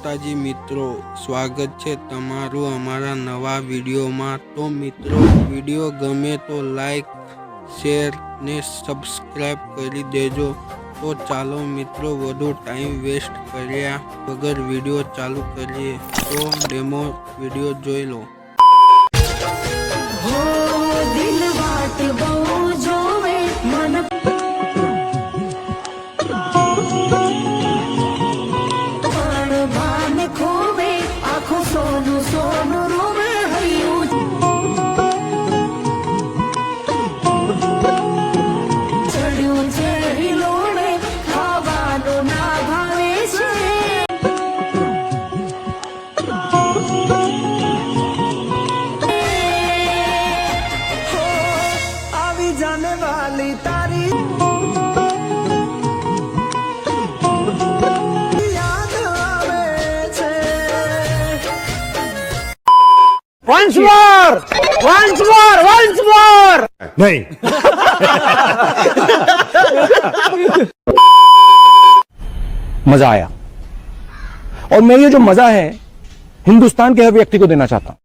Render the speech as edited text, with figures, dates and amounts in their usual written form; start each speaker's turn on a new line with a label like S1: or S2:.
S1: माताजी मित्रों, स्वागत है तमारू अमारा नवा विडियो में। तो मित्रों, विडियो गमे तो लाइक शेर ने सब्सक्राइब करी देजो। तो चालो मित्रों, वधु टाइम वेस्ट कर्या वगर विडियो चालू करिए। तो डेमो विडियो जोई लो।
S2: जाने वाली तारी याद आवे छे।
S3: Once more!
S4: नहीं। मजा आया और मैं ये जो मजा है हिंदुस्तान के हर व्यक्ति को देना चाहता हूं।